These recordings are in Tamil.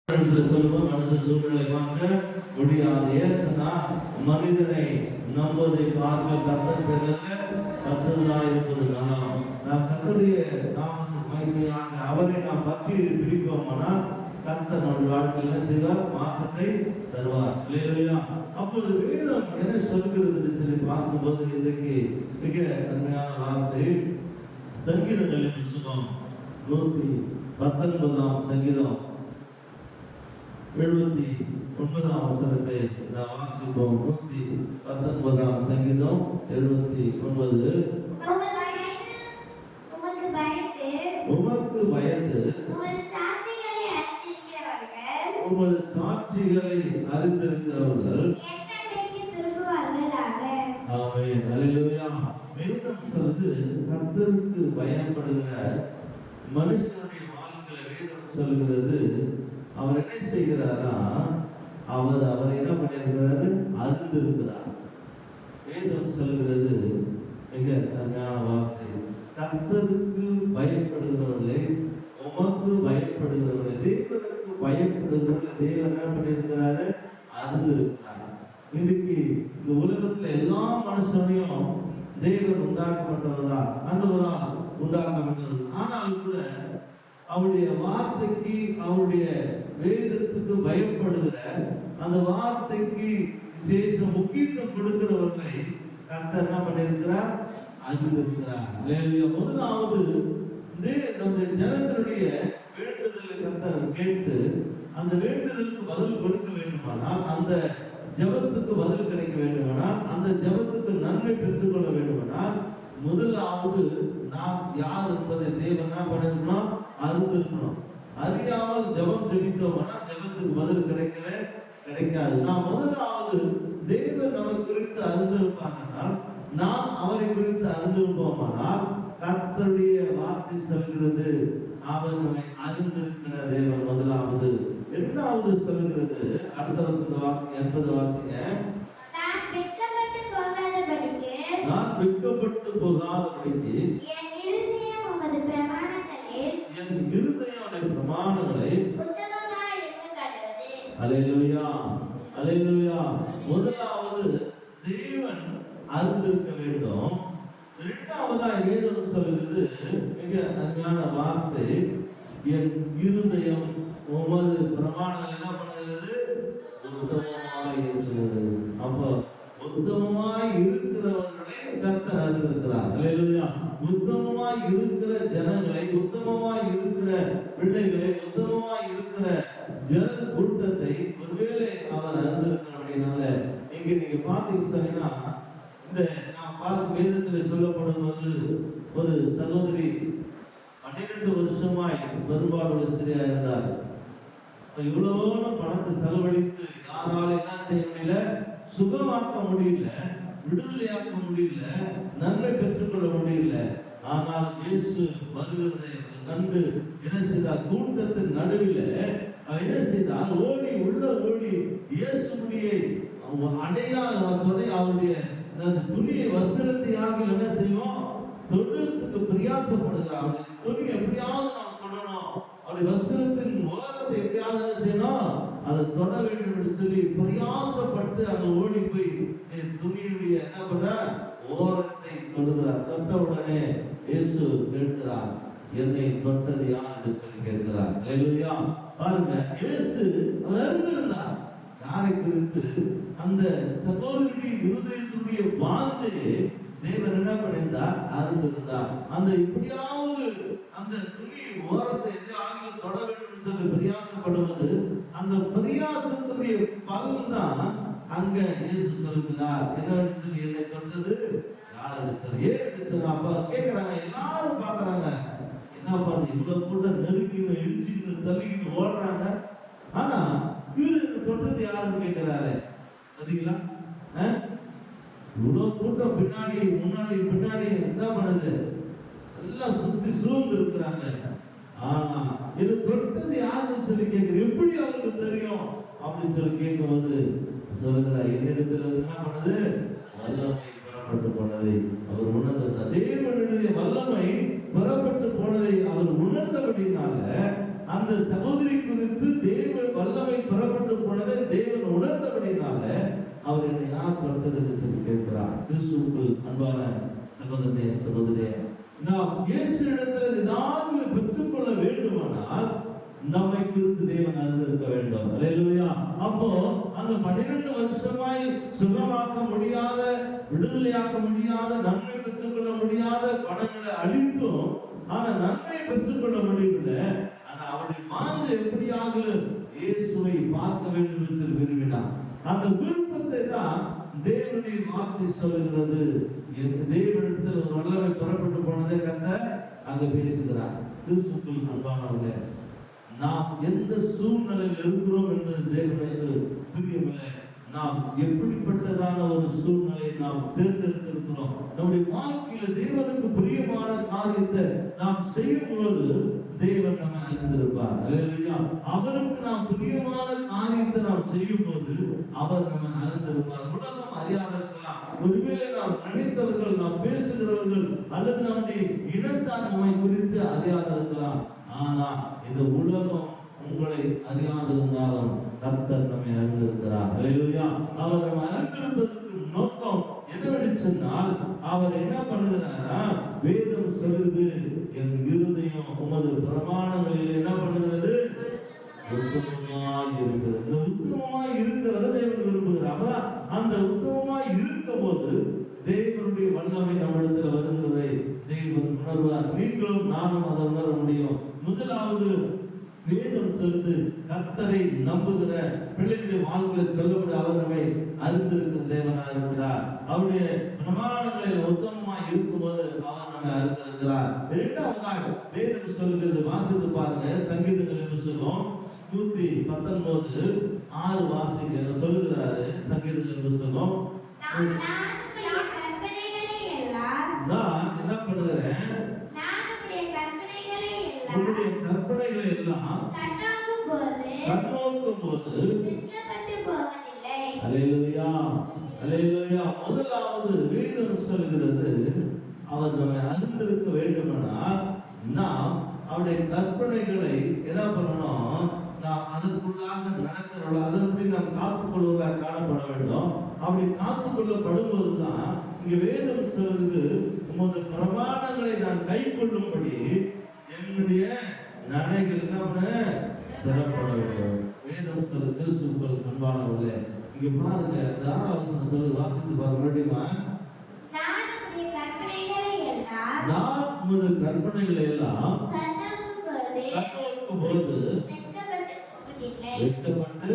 சொல்லுவோம், மனுஷ சூழ்நிலை பார்க்க முடியாது. ஏன் சொன்னா மனிதனை நம்புவதை பார்க்க கர்த்தர் பேரில் கர்த்தராக இருப்பது நலம். நாம் கர்த்தருடைய நாம அவரை நாம் பற்றி பிடிப்போமானால் கர்த்தர் நம்முடைய வாழ்க்கையில் செய்வார், மாற்றத்தை தருவார். இல்லையா? அப்பொழுது வேதம் என்ன சொல்கிறது சொல்லி பார்க்கும்போது இன்றைக்கு மிக அருமையான வார்த்தை சங்கீதங்களின் புத்தகம் 119 சங்கீதம் 79 வசனத்தை நாம் வாசிப்போம். 119 சங்கீதம் 79. உமக்கு பயந்து உமது சாட்சிகளை அறிந்திருக்கிறவர்கள் ஆமென். அல்லேலூயா. வேதம் சொல்லுது கர்த்தருக்கு பயப்படுகிற மனுஷனுடைய வாழ்க்கையில வேதம் சொல்லுகிறது அவர் என்ன செய்கிறாரா, அவரை என்ன பண்ணியிருக்கிறாரு, அறிந்திருக்கிறார். வேதம் சொல்லுகிறது மிக அருமையான வார்த்தை, கர்த்தருக்கு பயப்படுகிறவர்களே உமக்கு பயப்படுகிறவர்களே, தேவனுக்கு பயப்படுகிறவர்களே தேவன் என்ன பண்ணியிருக்கிறாரு, அறிந்திருக்கிறார். இன்னைக்கு இந்த உலகத்துல எல்லா மனுஷனையும் தேவன் உண்டாக்கப்பட்டவர்தான், ஆண்டவரால் உண்டாக்கப்பட்டது. ஆனால் கூட அவருடைய வார்த்தைக்கு அவருடைய வேதத்துக்கு பயப்படுகிற அந்த வார்த்தைக்கு விசேஷ முக்கியத்துவம் கொடுக்கிறவர்களை கர்த்தர் என்ன பண்ணியிருக்கிறார், அறிந்திருக்கிறார். முதலாவது நம்முடைய ஜனத்தினுடைய வேண்டுதலை கர்த்தர் கேட்டு அந்த வேண்டுதலுக்கு பதில் கொடுக்க வேண்டுமானால், அந்த ஜபத்துக்கு பதில் கிடைக்க வேண்டுமானால், அந்த ஜபத்துக்கு நன்மை பெற்றுக் கொள்ள வேண்டுமானால், முதலாவது நாம் யார் என்பதை தேவன் என்ன பண்ணிருக்கணும், அறிந்திருக்கணும். அறியாமல் ஜபம் ஜெபித்தோம்னா ஜபத்துக்கு பதில் கிடைக்கவே கிடைக்காது. நாம் முதலாவது தேவன் நம்மை குறித்து அறிந்திருப்பானால், நாம் அவரை குறித்து அறிந்திருப்போமானால், கர்த்தருடைய வார்த்தை சொல்கிறது அவர் நம்மை அறிந்திருக்கிற தேவன் முதலாவது. இரண்டாவது சொல்கிறது, அடுத்த வசனத்தை வாசிங்க, 80 வாசிங்க. நான் வெட்கப்பட்டு போகாதபடிக்கு என் இருதயம் உமது பிரமாணங்களை உத்தமமாய் இருக்க கடவுது. அல்லேலூயா, அல்லேலூயா. முதலாவது தேவன் அறிந்திருக்க வேண்டும். இரண்டாவதாக வேதம் சொல்கிறது மிக அருமையான வார்த்தை, என் இருதயம் உமது பிரமாணங்கள் என்ன பண்ணுகிறது, உத்தமமாய் இருக்கிறது. அப்போ உத்தமமாய் இருக்கிறவர்களை கர்த்தர் அறிந்திருக்கிறார். அல்லேலூயா. உத்தமமாய் இருக்கிற ஜனங்களை, உத்தமமாய் இருக்கிற பிள்ளைகளை, உத்தமமாய் இருக்கிற ஜன கூட்டத்தை ஒருவேளை அவர் அறிந்திருக்கிறபடினால இங்க நீங்க பாத்தீங்கன்னு சொன்னீங்கன்னா, இந்த நான் பார்க்கும் வேதத்தில் சொல்லப்படும்போது ஒரு சகோதரி 12 வருஷமாய் பெரும்பாலுள்ள ஸ்திரியா இருந்தார். இவ்வளவு பணத்தை செலவழித்து யாரால என்ன செய்ய முடியல, சுகமாக்க முடியல, விடுதலையாக்க முடியல, நன்மை பெற்றுக்கொள்ள முடியல. ஆனால் இயேசு வருகிறதை கண்டு என்ன செய்தார், கூட்டத்தின் நடுவில் அவர் என்ன செய்தார், ஓடி உள்ள ஓடி இயேசுடைய அவருடைய துணியை வஸ்திரத்தை ஆகிய என்ன செய்வோம், தொடுறதுக்கு பிரயாசப்படுகிறார். அவருடைய துணி எப்படியாவது நாம் தொடணும், அவருடைய வஸ்திரத்தின் ஓரத்தை எப்படியாவது என்ன செய்யணும், அதை தொட வேண்டும் என்று சொல்லி பிரயாசப்பட்டு அங்க ஓடி போய் துணியுடைய என்ன பண்ற ஓரத்தை தொடுகிறார். தொட்ட உடனே இயேசு கேட்கிறார், என்னை தொட்டது யார் என்று சொல்லி கேட்கிறார். அல்லேலூயா. பாருங்க, இயேசு அவர் அறிந்திருந்தார் யாரை குறித்து. அந்த சகோதரி இருதயத்துடைய வார்த்தையை தேவன் என்ன பண்ணியிருந்தார், அறிந்திருந்தார். அந்த எப்படியாவது அந்த துணி ஓரத்தை ஆகிய தொட வேண்டும் சொல்லி பிரயாசப்படுவது, அந்த பிரயாசத்துடைய பலன் தான் அங்க இயேசு சொல்லுகிறார், என்ன சொல்லி என்னை தொட்டது யார் சொல்லி. ஏன் சொல்லி அப்ப கேட்கிறாங்க, எல்லாரும் பாக்குறாங்க, என்ன பார்த்து இவ்வளவு கூட்டம் நெருக்கின்னு இடிச்சுக்கின்னு தள்ளிக்கிட்டு ஓடுறாங்க, ஆனா இவருக்கு தொட்டது யாருன்னு கேட்கிறாரு. பாத்தீங்களா, இவ்வளவு கூட்டம் பின்னாடி முன்னாடி பின்னாடி என்ன பண்ணுது, எல்லாம் சுத்தி சூழ்ந்து இருக்கிறாங்க, ஆனா இது தொட்டது யாருன்னு சொல்லி கேட்கிற, எப்படி அவருக்கு தெரியும் அப்படின்னு சொல்லி கேட்கும்போது சொல்லுகிறார், என்னிடத்துல என்ன பண்ணுது, வல்லமை பெறப்பட்டு போனதை அவர் உணர்ந்தார். தேவனுடைய வல்லமை பெறப்பட்டு போனதை அவர் உணர்ந்தபடினால அந்த சகோதரி குறித்து தேவ தொட்டதுன்னு சொல்லி கேட்கிறார். கிறிஸ்துவுக்குள் அன்பான சகோதரனே சகோதரியே, நாம் இயேசு இடத்துல ஏதாவது பெற்றுக்கொள்ள வேண்டுமானால் நம்மை குறித்து தேவன் அறிந்திருக்க வேண்டும். அல்லேலூயா. அப்போ அந்த 12 வருஷமாய் சுகமாக்க முடியாத, விடுதலையாக்க முடியாத, நன்மை பெற்றுக்கொள்ள முடியாத பணங்களை அளித்தும் ஆனா நன்மை பெற்றுக்கொள்ள முடியவில்லை. ஆனா அவருடைய மாந்து எப்படியாக இயேசுவை பார்க்க வேண்டும் என்று விரும்பினார். அந்த விருப்பத்தை தான் தேவனுடைய வார்த்தை சொல்கிறது. தேவனிடத்தில் ஒரு வல்லமை புறப்பட்டு போனதை கர்த்தர் அங்க பேசுகிறார். கிறிஸ்துவுக்குள் அன்பானவர்களே, நாம் எந்த சூழ்நிலையில் இருக்கிறோம் என்பது தேவனுக்கு புரியவில்லை. நாம் எப்படிப்பட்டதான ஒரு சூழ்நிலையை நாம் தேர்ந்தெடுத்திருக்கிறோம். நம்முடைய வாழ்க்கையில தேவனுக்கு பிரியமான காரியத்தை நாம் செய்யும் போது தேவன் நம்ம அறிந்திருப்பார். அல்லேலூயா. அவருக்கு நாம் பிரியமான காரியத்தை நாம் செய்யும் போது அவர் நம்ம அறிந்திருப்பார். உலகம் அறியாத இருக்கலாம். ஒருவேளை நாம் நினைத்தவர்கள், நாம் பேசுகிறவர்கள் அல்லது நம்முடைய இனத்தார் நம்மை குறித்து அறியாத இருக்கலாம். ஆனா இந்த உலகம் உங்களை அறியாதிருந்தாலும் கர்த்தர் நம்மை அறிந்திருக்கிறார். அல்லேலூயா. அவர் நம்ம அறிந்திருப்பதற்கு நோக்கம் என்னவென்று சொன்னால், அவர் என்ன பண்ணுகிறாரா, வேதம் சொல்லுது, என் இருதயம் உமது பிரமாணங்களில் என்ன பண்ணுகிறது, உத்தமமாய் இருக்கிறது. இந்த உத்தமமாய் இருக்கிறத தேவன் விரும்புகிறார். அப்பதான் அந்த உத்தமமாய் இருக்கும் போது தேவனுடைய வல்லமை நம்மிடத்தில் வருகிறதை தேவன் உணர்வார். நீங்களும் நானும் அதை உணர முடியும். முதலாவது வேதம் சொல்லுது, கர்த்தரை நம்புகிற பிள்ளைகளுடைய வாழ்க்கையில் சொல்லப்பட அவர் நம்மை அறிந்திருக்கிற தேவனாக இருக்கிறார். அவருடைய பிரமாணங்களில் உத்தமமாய் இருக்கும்போது அவர் நம்மை அறிந்திருக்கிறார். இரண்டாவதாக வேதம் சொல்லுகிறது, வாசித்து பாருங்க. சங்கீதங்கள் புத்தகம் 119:6 வாசிக்க சொல்லுகிறாரு. சங்கீதங்கள் புத்தகம், நான் என்ன பண்ணுகிறேன், உன்னுடைய கற்பனைகளை எல்லாம் கண்ணோக்கும் போது அல்லேலூயா அல்லேலூயா. முதலாவது வேதம் சொல்கிறது, அவர் நம்மை அறிந்திருக்க வேண்டுமானால் நாம் அவருடைய கற்பனைகளை என்ன பண்ணணும், நாம் அதற்குள்ளாக நடக்கிறோம், அதன்படி நாம் காத்துக்கொள்வதாக காணப்பட வேண்டும். அப்படி காத்துக்கொள்ளப்படும் போதுதான் இங்க வேதம் சொல்றது, உமது பிரமாணங்களை நான் கை கொள்ளும்படி என்னுடைய நடைகள் என்ன சிறப்பட வேண்டும். வேதம் சொல்லுது. கிறிஸ்துவுக்குள் அன்பானவர்களே, இங்க பாருங்க, தாராவசனம் சொல்லுது, வாசித்து பாருங்க முடியுமா? நான் உமது கற்பனைகளை எல்லாம் கண்ணோக்கும் போது வெட்கப்பட்டு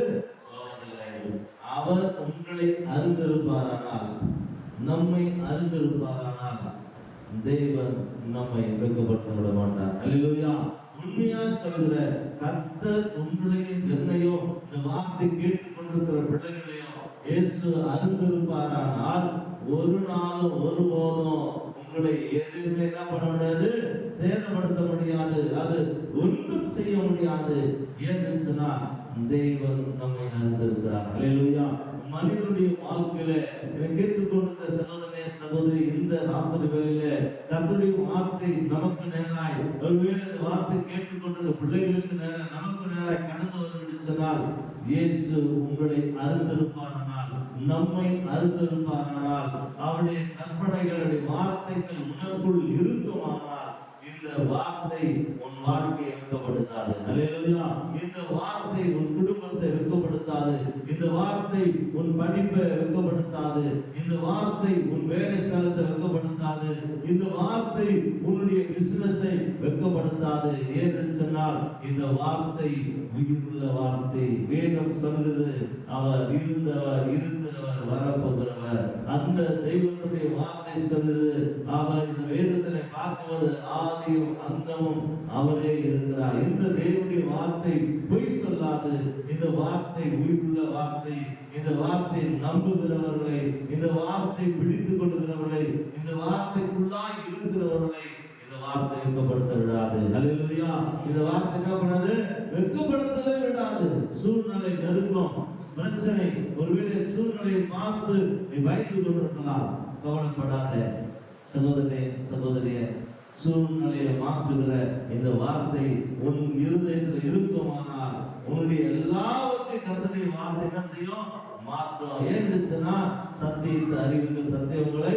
போவதில்லை. அவர் உங்களை அறிந்திருப்பாரானால், நம்மை அறிந்திருப்பாரானால் தேவன் நம்மை வெட்கப்பட்டு விட மாட்டார். அல்லேலூயா. உண்மையா சொல்கிற கர்த்தர் உங்களையும் என்னையும் இந்த வார்த்தை கேட்டுக் கொண்டிருக்கிற பிள்ளைகளையும் இயேசு அறிந்திருப்பாரானால் ஒரு நாளும் ஒருபோதும் உங்களை எதுவுமே என்ன பண்ண முடியாது, சேதப்படுத்த முடியாது, அது ஒன்றும் செய்ய முடியாது. ஏன்னு சொன்னா தேவன் நம்மை அறிந்திருக்கிறார். அல்லேலூயா. மனிதனுடைய வாழ்க்கையில கேட்டுக்கொண்டிருந்த சகோதரனே சகோதரி, இந்த ராத்திரி வேளையில கர்த்தருடைய வார்த்தை நமக்கு நேராய், ஒருவேளை இந்த வார்த்தை கேட்டுக்கொண்டிருந்த பிள்ளைகளுக்கு நேராக நமக்கு நேராய் கடந்து வரும் என்று சொன்னால், இயேசு உங்களை அறிந்திருப்பாரானால், நம்மை அறிந்திருப்பாரானால், அவருடைய கற்பனைகளுடைய வார்த்தைகள் உனக்குள் இருக்குமானால் இந்த வார்த்தை உன் வாழ்க்கையை வெட்கப்படுத்தாது. அல்லேலூயா. இந்த வார்த்தை உன் குடும்பத்தை வெட்கப்படுத்தாது. இந்த வார்த்தை உன் படிப்பை வெட்கப்படுத்தாது. இந்த வார்த்தை உன் வேலை ஸ்தலத்தை வெட்கப்படுத்தாது. இந்த வார்த்தை உன்னுடைய பிசினஸை வெட்கப்படுத்தாது. ஏன்னு சொன்னால் இந்த வார்த்தை உயிருள்ள வார்த்தை. வேதம் சொல்கிறது, அவர் இருந்தவர், இருக்கிறவர், வரப்போகிறவர். அந்த தெய்வத்துடைய வார்த்தை சொல்லுது, அவர் இந்த வேதத்தினை பார்க்குவது ஆதியும் அந்தமும் அவரே இருக்கிறார். இந்த தேவனுடைய வார்த்தை பொய் சொல்லாது. இந்த வார்த்தை உயிருள்ள வார்த்தை. இந்த வார்த்தை நம்புகிறவர்களை, இந்த வார்த்தை பிடித்துக் கொள்கிறவர்களை, இந்த வார்த்தைக்குள்ளாய் இருக்கிறவர்களை இந்த வார்த்தை வெட்கப்படுத்த விடாது. அல்லேலூயா. இந்த வார்த்தை என்ன பண்ணாது, வெட்கப்படுத்தவே விடாது. சூழ்நிலை நெருக்கம், பிரச்சனை, ஒருவேளை சூழ்நிலையை பார்த்து நீ பயந்து கொண்டிருக்கலாம். கவலைப்படாத சகோதரனே சகோதரியே, சூழ்நிலையை மாற்றுகிற இந்த வார்த்தை உன் இருதயத்தில் இருக்குமானால் உன்னுடைய எல்லாவற்றையும் கர்த்தருடைய வார்த்தை என்ன செய்யும்? மாற்றம். ஏன்னு சொன்னா சத்தியத்தை அறிவுங்கள் சத்தியங்களை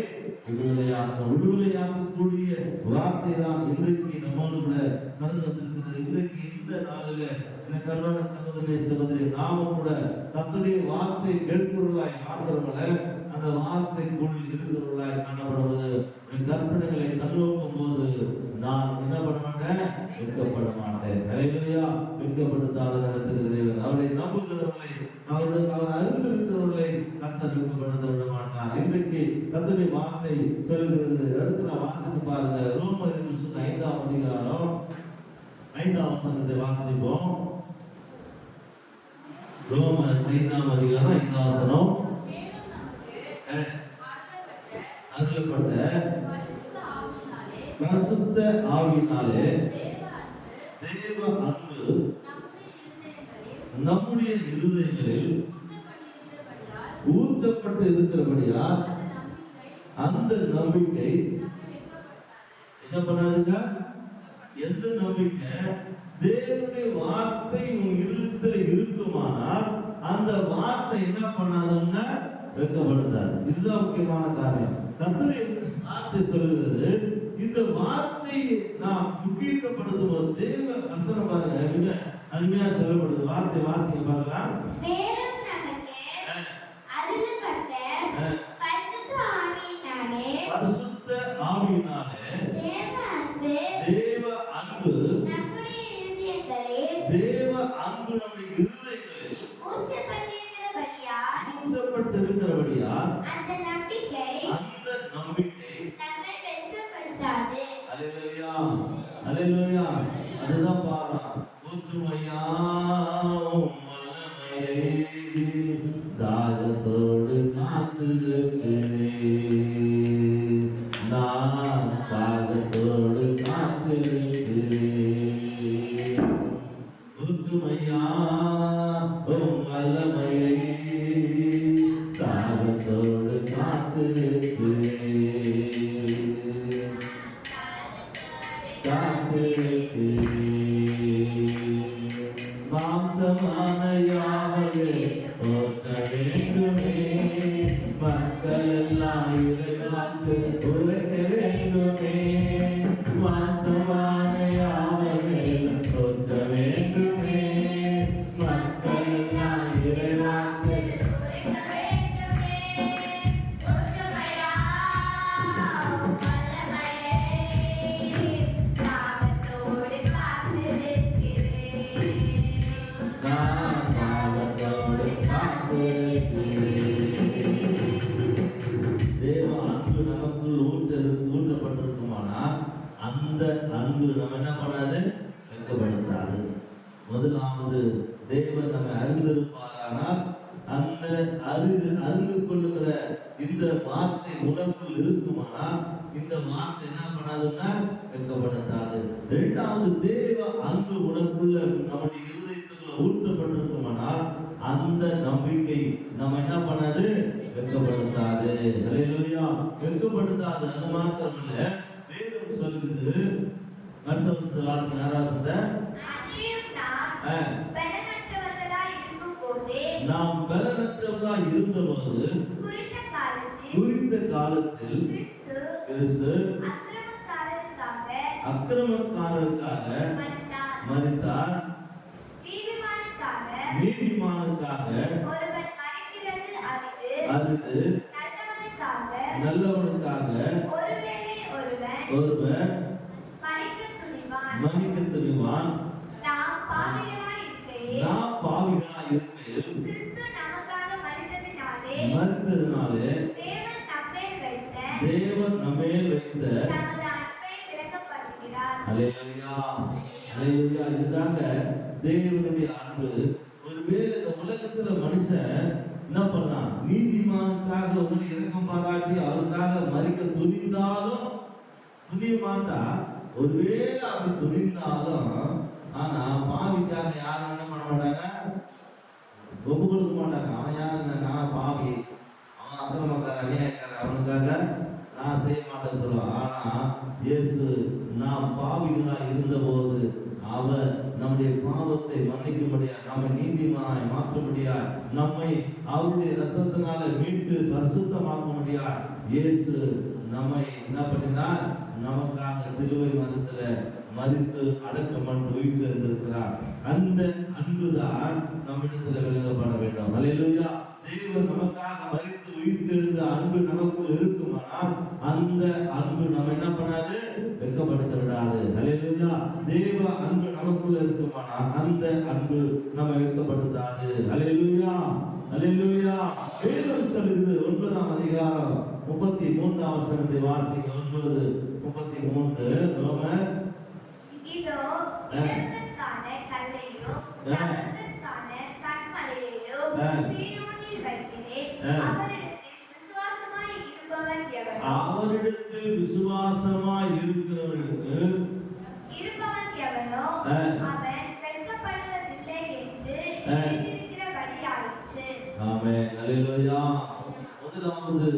விடுதலையாக்கக்கூடிய வார்த்தை தான் இன்றைக்கு நம்மோடு கூட நடந்து வந்திருக்கிறது. இன்றைக்கு இந்த நாளில் இந்த கர்வான சகோதரி சகோதரி நாம கூட கர்த்தருடைய வார்த்தை கேட்பவர்களாய் மாத்திரமல்ல அந்த வார்த்தைக்குள் இருக்கிறவர்களாய் காணப்படுவது கற்பனைகளை கண்ணோக்கும் போது நான் என்ன பண்ண மாட்டேன்? வெட்கப்பட மாட்டேன். ஹல்லேலூயா. வெட்கப்படுத்தாத நடத்துகிறது அவரை நம்புகிறவர்களை அவர் அறிந்திருக்கிறவர்களை கர்த்தர் வெட்கப்படுத்த விட மாட்டார். இன்றைக்கு கர்த்தருடைய வார்த்தை சொல்கிறது. அடுத்து நான் வாசித்து பாருங்க. ரோமர் 5ஆம் அதிகாரம் 5ஆம் வசனத்தை வாசிப்போம். ரோமர் 5ஆம் அதிகாரம் 5ஆம் வசனம். அருளப்பட்ட பரிசுத்த ஆவியினாலே தேவ அன்பு நம்முடைய இருதயங்களில் ஊற்றப்பட்டு இருக்கிறபடியால் அந்த நம்பிக்கை என்ன பண்ணாதுங்க? எந்த நம்பிக்கை? தேவனுடைய வார்த்தை உன் இருதயத்தில் இருக்குமானால் அந்த வார்த்தை என்ன பண்ணாதுன்னா வெட்கப்படுத்தாது. இதுதான் முக்கியமான காரியம். கர்த்தருடைய வார்த்தை சொல்கிறது. இந்த வார்த்தையை நாம் முக்கியப்படுத்தும் போது தேவ வசனம் பாருங்க மிக அருமையா சொல்லப்படுது. வார்த்தை வாசிக்க பார்க்கலாம். தேவன் நமக்கு அருளப்பட்ட பரிசுத்த ஆவியினாலே தேவ அன்பு நம்முடைய இருதயங்களில் ஊற்றப்பட்டிருக்கிறபடியால் அந்த நம்பிக்கை நம்மை வெட்கப்படுத்தாது. அல்லேலூயா அல்லேலூயா. அதுதான் பாடுறான். ஊற்றுமையாம் வல்லமையை தாகத்தோடு காத்திருக்கிறேன், நான் தாகத்தோடு காத்திருக்கிறேன். ஊற்றுமையாம் வல்லமையை தாகத்தோடு காத்திருக்கிறேன். மாம்சமான யாவரே போற்ற வேண்டுமே, மக்கள் எல்லாம் இறைவாக்கு உரைக்க வேண்டுமே. மாம்சமான யாவரே போற்ற வேண்டுமே, மக்கள் எல்லாம் இறைவாக்கு உரைக்க வேண்டுமே. ஊற்றுமையாம் வல்லமையை தாகத்தோடு காத்திருக்கிறேன், நான் தாகத்தோடு காத்திருக்கிறேன். தேவ அன்பு நமக்குள் ஊற்றப்பட்டிருக்குமானால் அந்த அன்பு நம்ம என்ன பண்ணாது? வெட்கப்படுத்தாது. முதலாவது தேவன் நம்ம அறிந்திருப்பாரானால் அந்த அறிந்து கொள்ளுகிற இந்த வார்த்தை உனக்குள் இருக்குமானால் இந்த வார்த்தை என்ன பண்ணாதுன்னா வெட்கப்படுத்தாது. இரண்டாவது தேவ அன்பு உனக்குள்ள நம்முடைய இருதயத்துக்குள்ள ஊற்றப்பட்டிருக்குமானால் அந்த நம்பிக்கை நம்ம என்ன பண்ணாது? வெட்கப்படுத்தாது. அல்லேலூயா. வெட்கப்படுத்தாது. அது மாத்திரமல்ல, வேதம் சொல்லுது. அடுத்த வசனத்தை வாசிங்க. 6ஆவது நாம் பலனற்றவர்களாய் இருந்தபோது குறித்த காலத்தில் கிறிஸ்து அக்கிரமக்காரருக்காக மரித்தார், நீதிமானுக்காக அரிது, நல்லவனுக்காக ஒருவர் மன்னிக்க துணிவான். நாம் பாவிகளாய் இருக்கையில் மரித்ததினாலே தேவன் நம்மேல் வைத்த அல்லேலூயா அல்லேலூயா. இதுதாங்க தேவனுடைய அன்பு. ஒருவேளை இந்த உலகத்துல மனுஷன் என்ன பண்ணான்? நீதிமானுக்காக உங்களை இரக்கம் பாராட்டி அவருக்காக மரிக்க துணிந்தாலும் துணிய மாட்டா. ஒருவேளை அப்படி துணிந்தாலும் ஆனா பாவிக்காக யாரும் என்ன பண்ண மாட்டாங்க? ஒப்பு கொடுக்க மாட்டாங்க. அவன் யாரு? நான் பாவி, அவன் அக்கிரமக்கார அநியாயக்காரன், அவனுக்காக நான் செய்ய மாட்டேன்னு சொல்லுவான். ஆனா இயேசு நாம் பாவிகளா இருந்தபோது அவர் நம்முடைய பாவத்தை மன்னிக்கும்படியா, நம்ம நீதிமானாய் மாற்றும்படியா நம்மை அவருடைய ரத்தத்தினால மீட்டு பரிசுத்தமாக்க முடியாது. இயேசு நம்மை என்ன பண்ணினார்? நமக்காக சிலுவை மரத்துல மரித்து அடக்கம் பண்ணி உயிர் இருந்திருக்கிறார். அந்த அன்புதான் நம்மிடத்துல விளங்கப்பட வேண்டும். அல்லேலூயா. தேவன் நமக்காக மரித்து உயிர்த்தெழுந்த அன்பு நமக்குள் இருக்குமானால் அந்த அன்பு நம்ம என்ன பண்ணாது? வெட்கப்படுத்த விடாது. அல்லேலூயா. தேவ அன்பு நமக்குள்ள இருக்குமானால் அந்த அன்பு நம்ம வெட்கப்படுத்தாது. அல்லேலூயா. அல்லேலூயா. வேதம் சொல்லுகிறது 9ஆம் அதிகாரம் 33ஆம் வசனத்தை வாசிங்க. 9:33 ரோமர். இதோ இடத்திற்கான கல்லையும் தகர்த்தற்கான கன்மலையையும் சீயோனில் வைக்கிறேன். அவரிடத்தில் விசுவாசமாய் இருக்கிறவர்களுக்கு இருப்பவன் எவனோ அவன் வெட்கப்படுவதில்லை என்று எழுதியிருக்கிறபடியாயிற்று. ஆமென். அல்லேலூயா. முதலாவது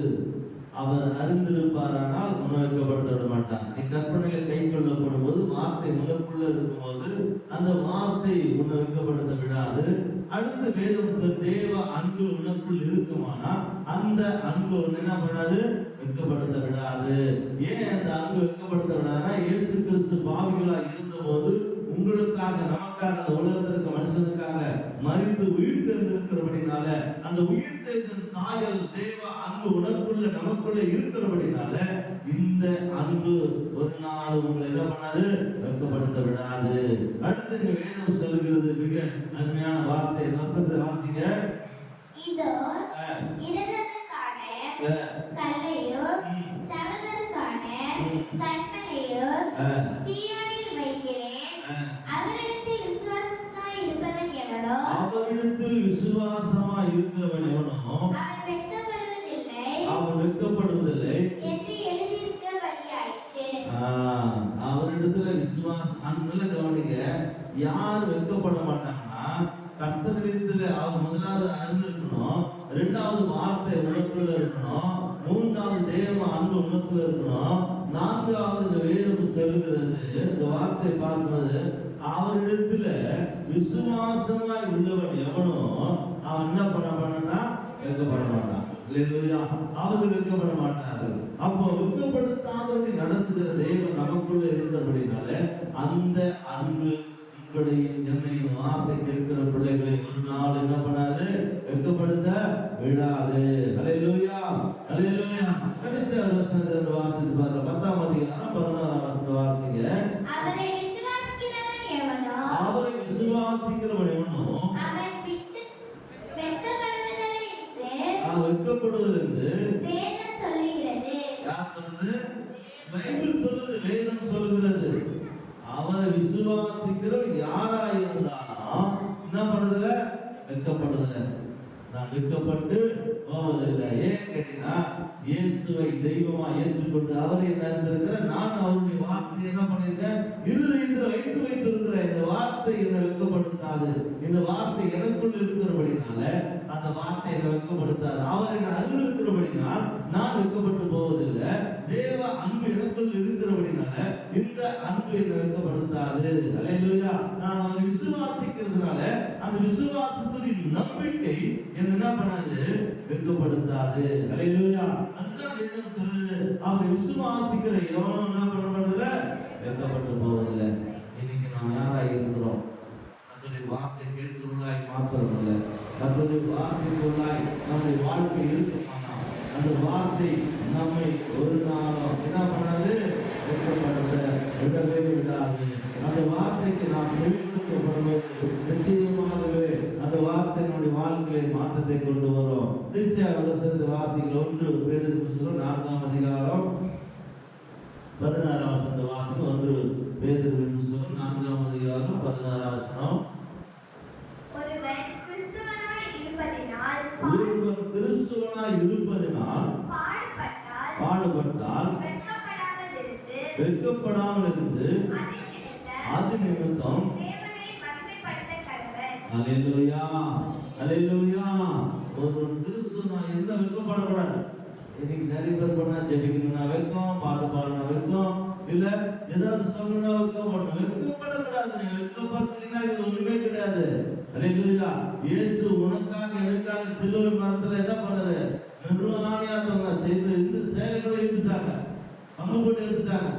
அவர் அறிந்திருப்பாரானால் உணர்க்கப்படுத்த விட மாட்டார். நீ கற்பனையில் கை கொள்ளப்படும் போது வார்த்தை உனக்குள்ள இருக்கும்போது அந்த வார்த்தை உன்னை வெட்கப்படுத்த விடாது. அடுத்து வேதம் தேவ அன்பு உனக்குள் இருக்குமானா அந்த அன்பு என்ன பண்ணாது? வெட்கப்படுத்த விடாது. ஏன் அந்த அன்பு வெட்கப்படுத்த விடாதுன்னா, இயேசு கிறிஸ்து பாவிகளா இருந்தபோது உங்களுக்காக நமக்காக அந்த உலகத்திற்கு மனுஷனுக்காக மரித்து உயிர் தெரிந்திருக்கிறபடினால அந்த உயிர் தெரிந்த சாயல் தேவ அன்பு உனக்குள்ள நமக்குள்ள இருக்கிறபடினால இந்த அன்பு ஒரு நாள் உங்களை என்ன பண்ணாது? வெட்கப்படுத்த விடாது. அடுத்து இங்க வேதம் சொல்லுகிறது மிக அருமையான வார்த்தை. வசனத்தை வாசிங்க. இதோ இடத்திற்கான கல்லையும் தகர்த்தற்கான கன்மலையும் சீயோனில் வைக்கிறேன். அவரிடத்தில் விசுவாசமாய் இருப்பவன் எவனோ அவன் வெட்கப்படுவதில்லை என்று எழுதியிருக்கிறபடியாயிற்று. அவரிடத்துல விசுவாசம். நல்ல கவனிங்க. யார் வெட்கப்பட மாட்டாங்கன்னா, கர்த்தரிடத்துல அவர் முதலாவது அறிந்திருக்கணும், இரண்டாவது வார்த்தை உனக்குள்ள இருக்கணும், மூன்றாவது தேவ அன்பு உனக்குள்ள இருக்கணும், நான்காவது இந்த வேதம் சொல்லுகிறது, இந்த வார்த்தை பார்க்கிறது, அவரிடத்துல விசுவாசமாய் உள்ளவன் எவனோ அவன் என்ன பண்ணா வெட்கப்பட மாட்டான். அல்லேலூயா. அவர்கள் வெட்கப்பட மாட்டார்கள். அப்போ வெட்கப்படுத்தாதவர்களை நடத்துகிற தேவன் நமக்குள்ள இருக்கிறபடினால அந்த அன்பு உங்களையும் என்னையும் வார்த்தை கேட்கிற பிள்ளைகளை ஒரு நாள் என்ன பண்ணாது? வெட்கப்படுத்த விடாது. அல்லேலூயா. அல்லேலூயா. கடைசி வசனத்தை வாசித்து பாருங்க. 10ஆம் அதிகாரம் 16ஆம் வசனத்தை வாசிங்க. அவரை விசுவாசிக்கிறவன் எவனோ அவன் வெட்கப்படுவதில்லை என்று வேதம் சொல்லுகிறது. யார் சொல்றது? பைபிள் சொல்லுது, வேதம் சொல்லுகிறது. அவரை விசுவாசிக்கிறவர் யாரா இருந்தாலும் என்ன பண்றதில்ல? வெட்கப்படுவதில்லை. நான் வெட்கப்பட்டு போவதில்லை. ஏன் கேட்டீங்கன்னா, இயேசுவை தெய்வமா ஏற்றுக்கொண்டு அவரை அறிந்திருக்கிற நான் அவருடைய வார்த்தையை என்ன பண்ணிருக்கேன்? இருதயத்தில் வைத்திருக்கிறேன். இந்த வார்த்தை என்னை வெட்கப்படுத்தாது. இந்த வார்த்தை எனக்குள் இருக்கிறபடினால அந்த வார்த்தை என்னை வெட்கப்படுத்தாது. அவர் என்னை அறிந்திருக்கிறபடினால் நான் வெட்கப்பட்டு போவதில்லை. தேவ அன்பு எனக்குள் இருக்கிறபடினால இந்த அன்பு என்னை வெட்கப்படுத்தாது. அல்லேலூயா. நான் அவரை விசுவாசிக்கிறதுனால அந்த விசுவாசத்தின் நம்பிக்கை என்ன பண்ணாது? வெட்கப்படுத்தாது. அல்லேலூயா. அதுதான் வேதம் சொல்லுது. அவரை விசுவாசிக்கிற எவனும் என்ன பண்ணப்படுறதில்லை? வெட்கப்பட்டு போவதில்லை. இன்னைக்கு நாம் யாராக இருக்கிறோம்? கர்த்தருடைய வார்த்தை கேட்கிறவர்களாய் மாத்திரமல்ல, கர்த்தருடைய வார்த்தைக்குள்ளாய் நம்முடைய வாழ்க்கை இருக்குமானால் அந்த வார்த்தை நம்மை ஒரு நாளும் என்ன பண்ணாது? வெட்கப்படுத்த விடவே விடாது. அந்த வார்த்தைக்கு நாம் வெளிப்படுத்தப்படுவது நிச்சயமாகவே அந்த வார்த்தை நம்முடைய வாழ்க்கையை மாற்றத்தை கொண்டு வரும். வாசிகள் 1 பேதுரு புத்தகம் 4ஆம் அதிகாரம் 16ஆம் வசனத்தை வாசிங்க. 1 பேதுரு புத்தகம் 4ஆம் அதிகாரம் 16ஆம் வசனம். ஒருவன் கிறிஸ்துவனாய் இருப்பதினால் பாடுபட்டால் வெட்கப்படாமல் இருந்து அது நிமித்தம் அல்லேலூயா. அல்லேலூயா. ஒரு கிறிஸ்துவனா இருந்தா வெட்கப்படக்கூடாது. இன்னைக்கு நிறைய பேர் பண்ணா ஜெபிக்கணும்னா வெட்கம், பாட்டு பாடணும் வெட்கம், இல்ல ஏதாவது சொல்லணும்னா வெட்கப்படணும். வெட்கப்படக்கூடாது. வெட்கப்படுத்தீங்கன்னா இது ஒண்ணுமே கிடையாது. அல்லேலூயா. இயேசு உனக்காக சிலுவை மரத்துல என்ன பண்ணாரு? நிர்வாணியா இந்த சேலைகளை எடுத்துட்டாங்க, பங்கு போட்டு எடுத்துட்டாங்க.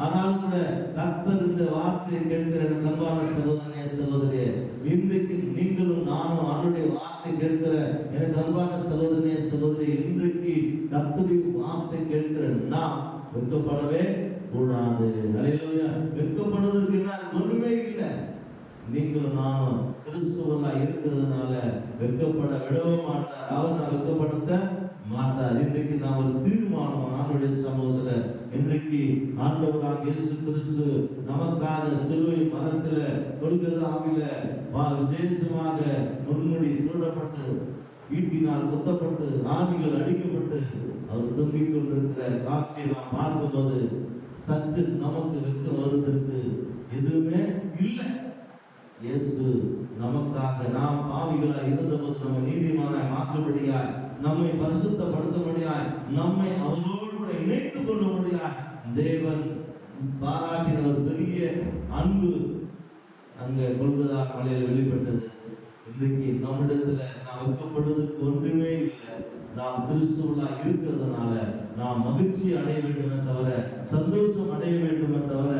ஆனாலும் கூட கர்த்தர் இந்த வார்த்தையை கேட்கிற எனக்கு அன்பான சகோதரனே சகோதரியே, இன்றைக்கு நீங்களும் நானும் அவருடைய வார்த்தை கேட்கிற எனக்கு அன்பான சகோதரனே சகோதரி, இன்றைக்கு கர்த்தருடைய வார்த்தை கேட்கிற நாம் வெட்கப்படவே கூடாது. அல்லேலூயா. வெட்கப்படுவதற்கு என்ன ஒண்ணுமே இல்லை. நீங்களும் நானும் கிறிஸ்துவனா இருக்கிறதுனால வெட்கப்பட விடவே மாட்டார். அவர் நான் வெட்கப்படுத்த மாட்டார். இன்றைக்கு நான் ஒரு தீர்மானம் ஆண்டுடைய சமூகத்துல, இன்றைக்கு ஆண்டவராக இயேசு கிறிஸ்து நமக்காக சிலுவை மரத்துல கொல்கத்தாவில விசேஷமாக முன்முடி சூடப்பட்டு ஈட்டினால் குத்தப்பட்டு ஆணிகள் அடிக்கப்பட்டு அவர் தொங்கிக் கொண்டிருக்கிற காட்சியை நாம் பார்க்கும்போது சற்று நமக்கு வெட்கம் வருவதற்கு எதுவுமே இல்லை. இயேசு நமக்காக நாம் பாவிகளாய் இருந்தபோது நம்ம நீதிமானாய் மாற்றும்படியாய், நம்மை பரிசுத்தப்படுத்தும்படியாய், நம்மை அவரோடு கூட இணைத்துக் கொள்ளும்படியாய் தேவன் பாராட்டின ஒரு பெரிய அன்பு அங்கே கொல்கத்தா மலையில் வெளிப்பட்டது. இன்றைக்கு நம்மிடத்துல நாம் வெட்கப்படுவதற்கு ஒன்றுமே இல்லை. நாம் கிறிஸ்துவா இருக்கிறதுனால நாம் மகிழ்ச்சி அடைய வேண்டுமே தவிர, சந்தோஷம் அடைய வேண்டுமே தவிர,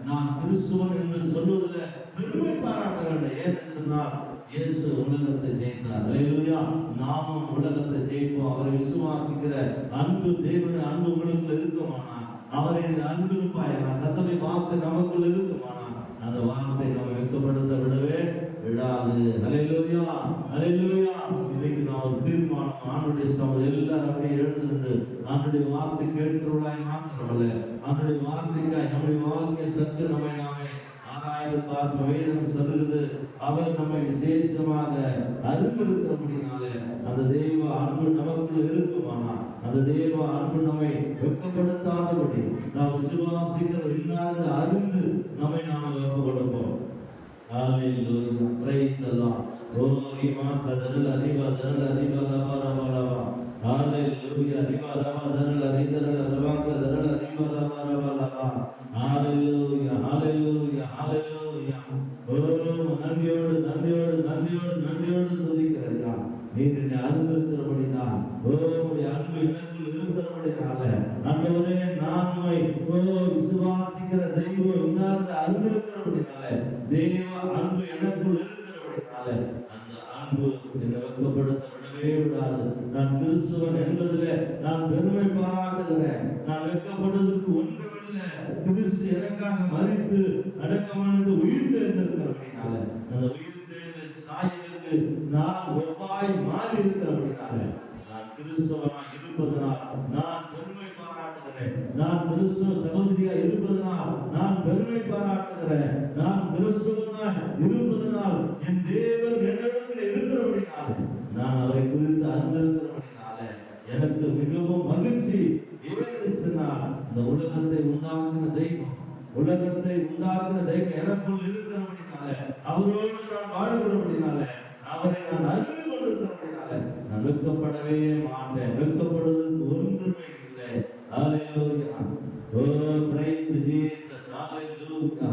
நாம் கிறிஸ்துவன் என்று சொல்வதில் பெருமை பாராட்ட வேண்டும். ஏன்னு சொன்னால் இயேசு உலகத்தை ஜெயித்தார். அல்லேலூயா. நாமும் உலகத்தை ஜெயிப்போம். அவரை விசுவாசிக்கிற அன்பு தேவனுடைய அன்பு உங்களுக்கு இருக்குமானா, அவரை அன்பு இருப்பாயனா, கர்த்தருடைய வார்த்தை நமக்குள் இருக்குமானா, அந்த வார்த்தை நம்ம வெட்கப்படுத்த விடவே விடாது. அல்லேலூயா, அல்லேலூயா. இன்னைக்கு நான் ஒரு தீர்மானம், ஆண்டுடைய சமூகம் எல்லாரும் அப்படியே எழுந்து நின்று ஆண்டுடைய வார்த்தை கேட்கிறவர்களாய் மாத்திரமல்ல, ஆண்டுடைய வார்த்தைக்காய் நம்முடைய வாழ்க்கை சற்று நம்மை நாமே ஆராய்ந்து பார்க்க வேதம் சொல்லுகிறது. அவர் நம்மை விசேஷமாக அறிந்திருக்கிறபடினாலே அந்த தெய்வ அன்பு நமக்குள் இருக்குமானா, அந்த தெய்வ அன்பு நம்மை வெட்கப்படுத்தாதபடி நாம் விசுவாசிக்கிற இல்லாத அறிந்து நம்மை நாம் ஒப்பு கொடுப்போம். Hallelujah. Praise the Lord. Glory to the Riva Lava Lava Lava. Hallelujah. Riva Lava Dharala Ridharala Ravaka Dharala Riva Lava Lava Lava. Hallelujah. Hallelujah. Hallelujah. Oh, நன்றியோடு நன்றியோடு நன்றியோடு நன்றியோடு துதிக்கிறேன். நீர் என்னை அறிந்திருக்கிறபடினால், உம்முடைய அன்பு எனக்குள் இருக்கிறபடினால, ஆண்டவரே நான் உம்மை விசுவாசிக்கிற தெய்வம் இன்னார்ந்து அறிந்திருக்கிறபடினால, தேவ அன்பு எனக்குள் இருக்கிறபடினால அந்த அன்பு என்னை வெட்கப்படுத்த விடவே விடாது. நான் கிறிஸ்துவன் என்பதிலே நான் பெருமை பாராட்டுகிறேன். நான் வெட்கப்படுவதற்கு ஒன்றுமில்லை. கிறிஸ்து எனக்காக மரித்து அடக்கமடைந்து உயிர் தெரிந்திருக்கிறபடினால, அந்த உயிர் தெரிந்த சாயலுக்கு நான் ஒப்பாய் மாறி இருக்கிறபடினால, நான் கிறிஸ்துவனாய் இருப்பதனால் நான் பெருமை பாராட்டுகிறேன். நான் கிறிஸ்துவ சகோதரியா இருப்பதனால் நான் பெருமை பாராட்டுகிறேன். நான் கிறிஸ்துவனாய் இருப்பதனால் என் தேவன் என்னிடத்தில் இருக்கிறபடினால, நான் அவரை குறித்து அறிந்திருக்கிறபடினால எனக்கு மிகவும் மகிழ்ச்சி. ஏன்னு சொன்னால் இந்த உலகத்தை உண்டாக்கின தெய்வம், உலகத்தை உண்டாக்கின தெய்வம் எனக்குள் இருக்கிறபடினால, அவரோடு நான் வாழ்கிறபடினால, அவரை நான் அறிந்து கொண்டிருக்கிறபடினால நான் வெட்கப்படவே மாட்டேன். வெட்கப்படுவதற்கு ஒன்றுமே இல்லை. ஹalleluya. Oh, praise Jesus. Hallelujah.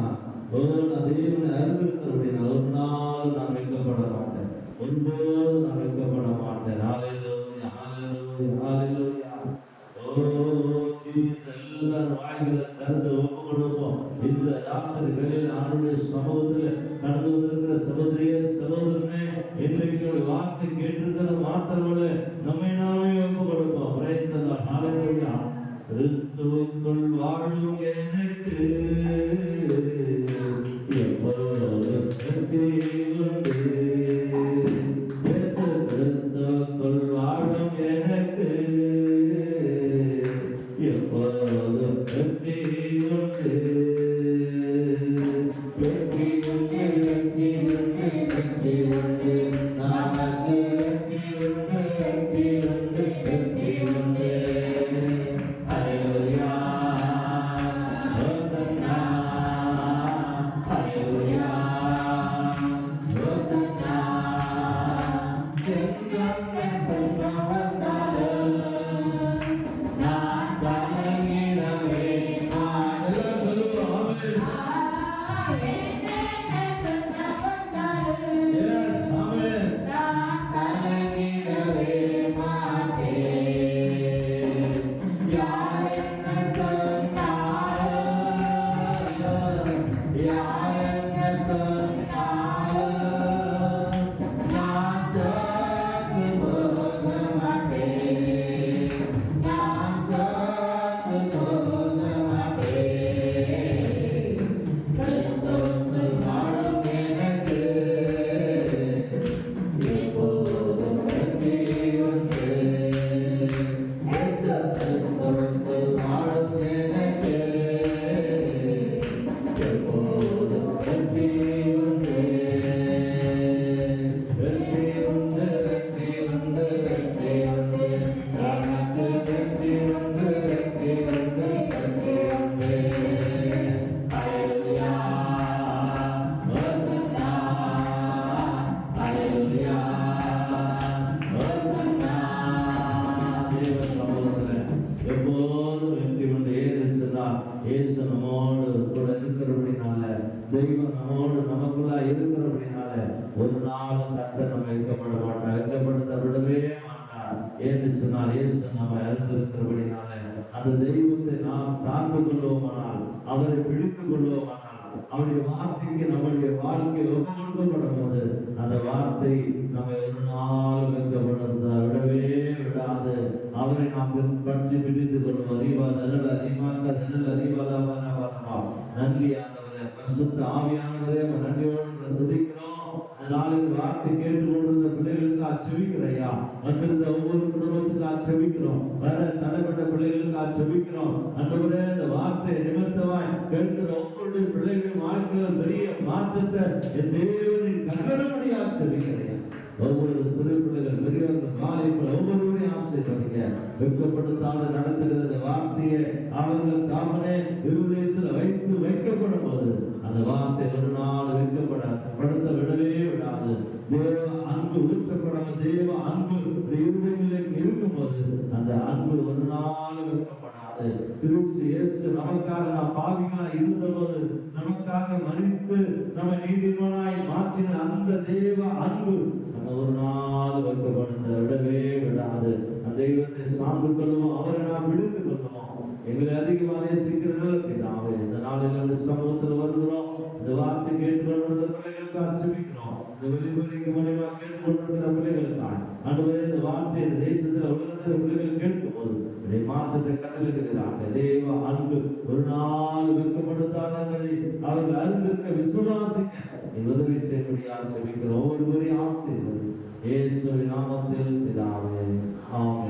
Oh, நான் தேவனை அறிந்திருக்கிறபடினால ஒரு நாள் நான் வெட்கப்பட மாட்டேன். ஒருபோதும் நான் வெட்கப்பட மாட்டேன். ஹalleluya. Hallelujah. Hallelujah. Oh, Jesus. எல்லாரும் வாய்களை திறந்து ஒப்பு கொடுப்போம். இந்த ராத்திரி வேளையில் ஆண்டவருடைய சமூகத்தில் கடந்து வந்திருக்கிற சகோதரியே சகோதரனே, இன்றைக்கு வார்த்தை கேட்டிருக்கிறது மாத்திரமல்ல, நம்மை நாமே ஒப்பு கொடுப்போம். Praise the Lord. Hallelujah. கிறிஸ்துவுக்குள் வாழும் எனக்கு எப்போதும் வெற்றி உண்டு. கிறிஸ்துவுக்குள் வாழும் எனக்கு எப்போதும் வெற்றி உண்டு. வெற்றி உண்டு, வெற்றி உண்டு, வெற்றி உண்டு. நமக்கு வெற்றி உண்டு, வெற்றி உண்டு, வெற்றி உண்டு. Hallelujah. Hosanna. Hallelujah. Hosanna. Yes, amen. ஒரு நாளும் கர்த்தர் நம்ம வைக்கப்பட மாட்டார், வைக்கப்படுத்த விடவே மாட்டார். ஏன்னு சொன்னால் இயேசு நம்ம அறிந்திருக்கிறபடினால அந்த தெய்வத்தை நாம் சார்ந்து கொள்வோமானால், அவரை பிடித்துக் கொள்வோமானால், அவருடைய வார்த்தைக்கு நம்முடைய வாழ்க்கை ஒப்புக்கொடுக்கப்படும் போது அந்த வார்த்தை நம்ம ஒரு நாள் வைக்கப்படுத்த விடவே விடாது. அவரை நாம் பற்றி பிடித்துக் கொள்வோம். அறிவா தனல் அறிவாங்க தனல் அறிவாதவனவா. நன்றி ஆண்டவரே, பரிசுத்த ஆவியானவரே, நன்றியோடு துதிக்கிறோம். நாளைக்கு வார்த்தை கேட்டுக்கொண்டிருந்த பிள்ளைகளுக்கு ஆச்சரிக்கிறையா, வந்திருந்த ஒவ்வொரு குடும்பத்துக்கு ஆச்சரிக்கிறோம், வர தடைப்பட்ட பிள்ளைகளுக்கு ஆச்சரிக்கிறோம். அன்றுவரே இந்த வார்த்தை நிமித்தமாய் கேட்கிற ஒவ்வொரு பிள்ளைகளின் வாழ்க்கையில் பெரிய மாற்றத்தை என் தேவனின் கட்டணப்படி ஆச்சரிக்கிறேன். ஒவ்வொரு சிறு பிள்ளைகள் பெரியவர்கள் வாலிபர்கள் ஒவ்வொருவரையும் ஆசைப்படுங்க. வெட்கப்படுத்தாத நடத்துகிற வார்த்தையை அவர்கள் தாமனே இருதயத்தில் வைக்கப்படும் போது அந்த வார்த்தை ஒரு நாள் வைக்கப்படுத்த விடவே விடாது. தேவ அன்பு ஊற்றப்படாம தேவ அன்பு இருதயங்களில் இருக்கும்போது அந்த அன்பு ஒரு நாள் வைக்கப்படாது. கிறிஸ்து இயேசு நமக்காக நாம் பாவிகளா இருந்தபோது நமக்காக மரித்து நம்ம நீதிமானாய் மாற்றின அந்த தேவ அன்பு ஒரு நாள் வைக்கப்படுத்த விடவே விடாது. அந்த தெய்வத்தை சார்ந்து கொள்ளுவோம், அவரை நாம் விழுந்து கொள்ளுவோம். எங்களை அதிகமாக நேசிக்கிறவர்களுக்கு நாம இந்த நாளில் நம்ம சமூகத்தில் வருகிறோம். இந்த வார்த்தை கேட்டுக்கொண்டிருந்த பிள்ளைகளுக்கு ஆச்சரிக்கிறோம். இந்த வெளிப்படைக்கு மனைவா கேட்டுக்கொண்டிருக்கிற பிள்ளைகளுக்காக ஆண்டவரே இந்த வார்த்தை இந்த தேசத்தில் உலகத்தில் பிள்ளைகள் கேட்கும் போது இதை மாற்றத்தை கட்டளையிடுகிறார்கள். தேவ அன்பு ஒரு நாள் வெட்கப்படுத்தாத என்பதை அவர்கள் அறிந்திருக்க விசுவாசிக்க உதவி செய்யும்படியாக ஜெபிக்கிறோம். ஒவ்வொருவரையும் ஆசீர்வதி இயேசுவின் நாமத்தில் பிதாவே, ஆமென்.